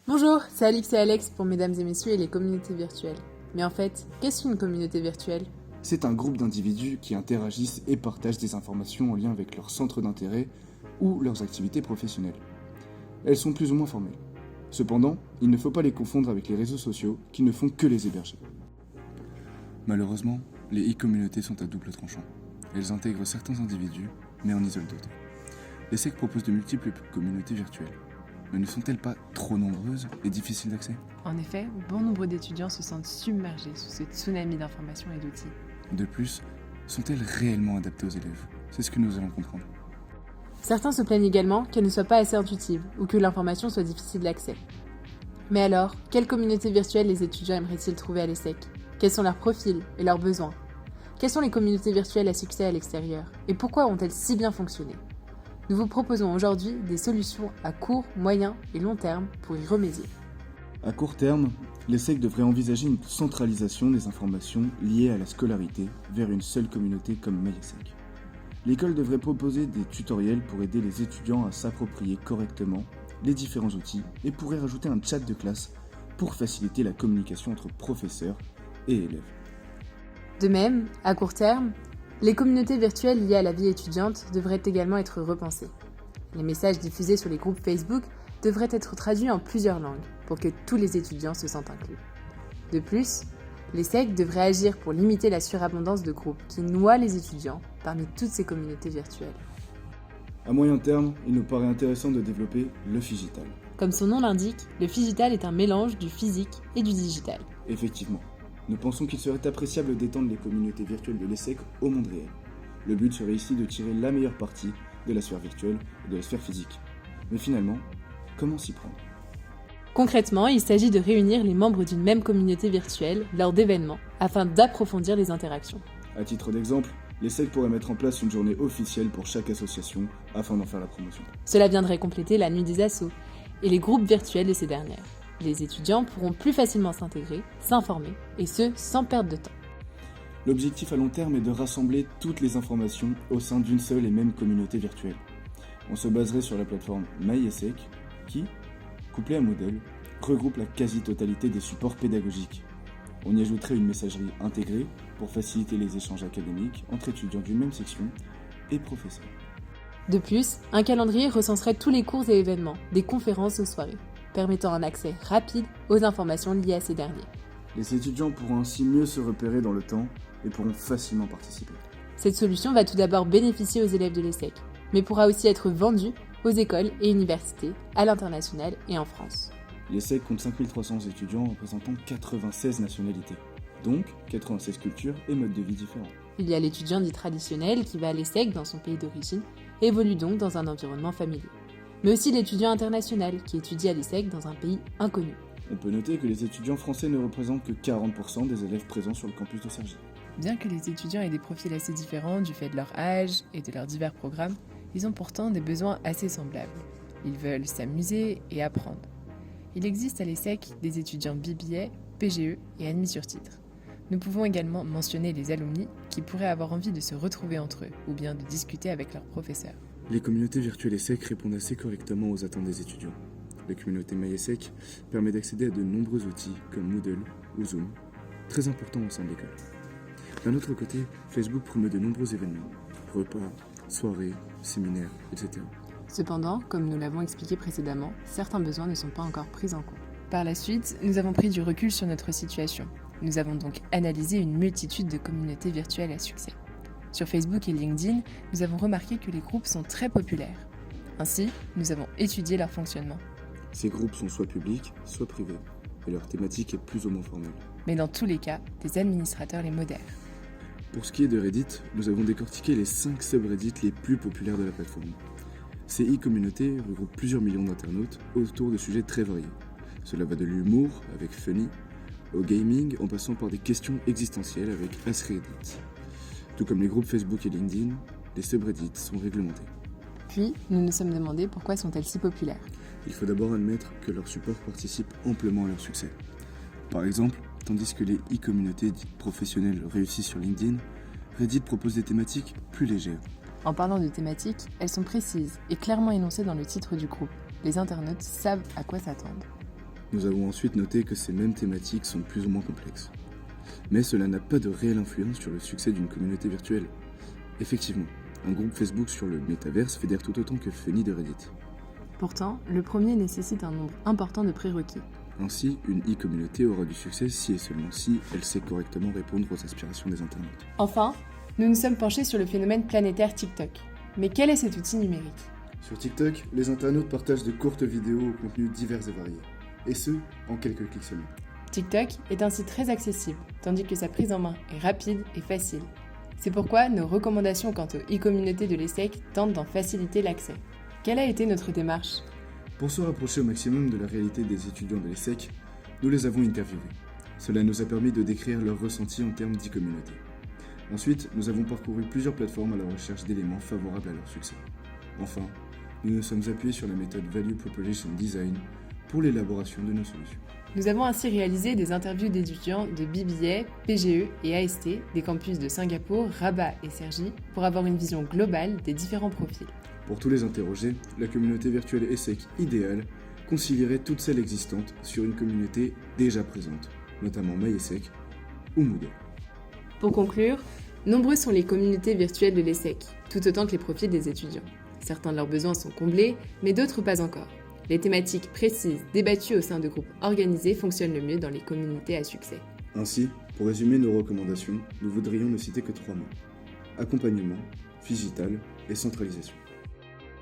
Bonjour, c'est Alix et Alex pour Mesdames et Messieurs et les communautés virtuelles. Mais en fait, qu'est-ce qu'une communauté virtuelle ? C'est un groupe d'individus qui interagissent et partagent des informations en lien avec leur centre d'intérêt ou leurs activités professionnelles. Elles sont plus ou moins formelles. Cependant, il ne faut pas les confondre avec les réseaux sociaux qui ne font que les héberger. Malheureusement, les e-communautés sont à double tranchant. Elles intègrent certains individus, mais en isolent d'autres. Les SEC proposent de multiples communautés virtuelles. Mais ne sont-elles pas trop nombreuses et difficiles d'accès ? En effet, bon nombre d'étudiants se sentent submergés sous ce tsunami d'informations et d'outils. De plus, sont-elles réellement adaptées aux élèves ? C'est ce que nous allons comprendre. Certains se plaignent également qu'elles ne soient pas assez intuitives ou que l'information soit difficile d'accès. Mais alors, quelle communauté virtuelle les étudiants aimeraient-ils trouver à l'ESSEC ? Quels sont leurs profils et leurs besoins ? Quelles sont les communautés virtuelles à succès à l'extérieur ? Et pourquoi ont-elles si bien fonctionné ? Nous vous proposons aujourd'hui des solutions à court, moyen et long terme pour y remédier. À court terme, l'ESSEC devrait envisager une centralisation des informations liées à la scolarité vers une seule communauté comme MyESSEC. L'école devrait proposer des tutoriels pour aider les étudiants à s'approprier correctement les différents outils et pourrait rajouter un chat de classe pour faciliter la communication entre professeurs et élèves. De même, à court terme, les communautés virtuelles liées à la vie étudiante devraient également être repensées. Les messages diffusés sur les groupes Facebook devraient être traduits en plusieurs langues pour que tous les étudiants se sentent inclus. De plus, l'ESSEC devrait agir pour limiter la surabondance de groupes qui noient les étudiants parmi toutes ces communautés virtuelles. À moyen terme, il nous paraît intéressant de développer le Figital. Comme son nom l'indique, le Figital est un mélange du physique et du digital. Effectivement, nous pensons qu'il serait appréciable d'étendre les communautés virtuelles de l'ESSEC au monde réel. Le but serait ici de tirer la meilleure partie de la sphère virtuelle et de la sphère physique. Mais finalement, comment s'y prendre ? Concrètement, il s'agit de réunir les membres d'une même communauté virtuelle lors d'événements afin d'approfondir les interactions. À titre d'exemple, l'ESSEC pourrait mettre en place une journée officielle pour chaque association afin d'en faire la promotion. Cela viendrait compléter la nuit des assos et les groupes virtuels de ces dernières. Les étudiants pourront plus facilement s'intégrer, s'informer, et ce, sans perdre de temps. L'objectif à long terme est de rassembler toutes les informations au sein d'une seule et même communauté virtuelle. On se baserait sur la plateforme MyESSEC qui, couplée à Moodle, regroupe la quasi-totalité des supports pédagogiques. On y ajouterait une messagerie intégrée pour faciliter les échanges académiques entre étudiants d'une même section et professeurs. De plus, un calendrier recenserait tous les cours et événements, des conférences aux soirées, permettant un accès rapide aux informations liées à ces derniers. Les étudiants pourront ainsi mieux se repérer dans le temps et pourront facilement participer. Cette solution va tout d'abord bénéficier aux élèves de l'ESSEC, mais pourra aussi être vendue aux écoles et universités, à l'international et en France. L'ESSEC compte 5300 étudiants représentant 96 nationalités, donc 96 cultures et modes de vie différents. Il y a l'étudiant dit traditionnel qui va à l'ESSEC dans son pays d'origine et évolue donc dans un environnement familier. Mais aussi l'étudiant international qui étudie à l'ESSEC dans un pays inconnu. On peut noter que les étudiants français ne représentent que 40% des élèves présents sur le campus de Cergy. Bien que les étudiants aient des profils assez différents du fait de leur âge et de leurs divers programmes, ils ont pourtant des besoins assez semblables. Ils veulent s'amuser et apprendre. Il existe à l'ESSEC des étudiants BBA, PGE et admis sur titre. Nous pouvons également mentionner les alumni qui pourraient avoir envie de se retrouver entre eux ou bien de discuter avec leurs professeurs. Les communautés virtuelles ESSEC répondent assez correctement aux attentes des étudiants. La communauté MyESSEC permet d'accéder à de nombreux outils comme Moodle ou Zoom, très importants au sein de l'école. D'un autre côté, Facebook promeut de nombreux événements, repas, soirées, séminaires, etc. Cependant, comme nous l'avons expliqué précédemment, certains besoins ne sont pas encore pris en compte. Par la suite, nous avons pris du recul sur notre situation. Nous avons donc analysé une multitude de communautés virtuelles à succès. Sur Facebook et LinkedIn, nous avons remarqué que les groupes sont très populaires. Ainsi, nous avons étudié leur fonctionnement. Ces groupes sont soit publics, soit privés, et leur thématique est plus ou moins formelle. Mais dans tous les cas, des administrateurs les modèrent. Pour ce qui est de Reddit, nous avons décortiqué les 5 subreddits les plus populaires de la plateforme. Ces e-communautés regroupent plusieurs millions d'internautes autour de sujets très variés. Cela va de l'humour, avec Funny, au gaming, en passant par des questions existentielles avec AskReddit. Tout comme les groupes Facebook et LinkedIn, les subreddits sont réglementés. Puis, nous nous sommes demandé pourquoi sont-elles si populaires. Il faut d'abord admettre que leurs supports participent amplement à leur succès. Par exemple, tandis que les e-communautés dites professionnelles réussissent sur LinkedIn, Reddit propose des thématiques plus légères. En parlant de thématiques, elles sont précises et clairement énoncées dans le titre du groupe. Les internautes savent à quoi s'attendre. Nous avons ensuite noté que ces mêmes thématiques sont plus ou moins complexes. Mais cela n'a pas de réelle influence sur le succès d'une communauté virtuelle. Effectivement, un groupe Facebook sur le métaverse fédère tout autant que Fanny de Reddit. Pourtant, le premier nécessite un nombre important de prérequis. Ainsi, une e-communauté aura du succès si et seulement si elle sait correctement répondre aux aspirations des internautes. Enfin, nous nous sommes penchés sur le phénomène planétaire TikTok. Mais quel est cet outil numérique ? Sur TikTok, les internautes partagent de courtes vidéos au contenu divers et variés. Et ce, en quelques clics seulement. TikTok est ainsi très accessible, tandis que sa prise en main est rapide et facile. C'est pourquoi nos recommandations quant aux e-communautés de l'ESSEC tentent d'en faciliter l'accès. Quelle a été notre démarche ? Pour se rapprocher au maximum de la réalité des étudiants de l'ESSEC, nous les avons interviewés. Cela nous a permis de décrire leurs ressentis en termes d'e-communauté. Ensuite, nous avons parcouru plusieurs plateformes à la recherche d'éléments favorables à leur succès. Enfin, nous nous sommes appuyés sur la méthode Value Proposition Design pour l'élaboration de nos solutions. Nous avons ainsi réalisé des interviews d'étudiants de BBA, PGE et AST, des campus de Singapour, Rabat et Cergy, pour avoir une vision globale des différents profils. Pour tous les interrogés, la communauté virtuelle ESSEC idéale concilierait toutes celles existantes sur une communauté déjà présente, notamment MyESSEC ou Moodle. Pour conclure, nombreuses sont les communautés virtuelles de l'ESSEC, tout autant que les profils des étudiants. Certains de leurs besoins sont comblés, mais d'autres pas encore. Les thématiques précises, débattues au sein de groupes organisés fonctionnent le mieux dans les communautés à succès. Ainsi, pour résumer nos recommandations, nous voudrions ne citer que 3 mots. Accompagnement, phygital et centralisation.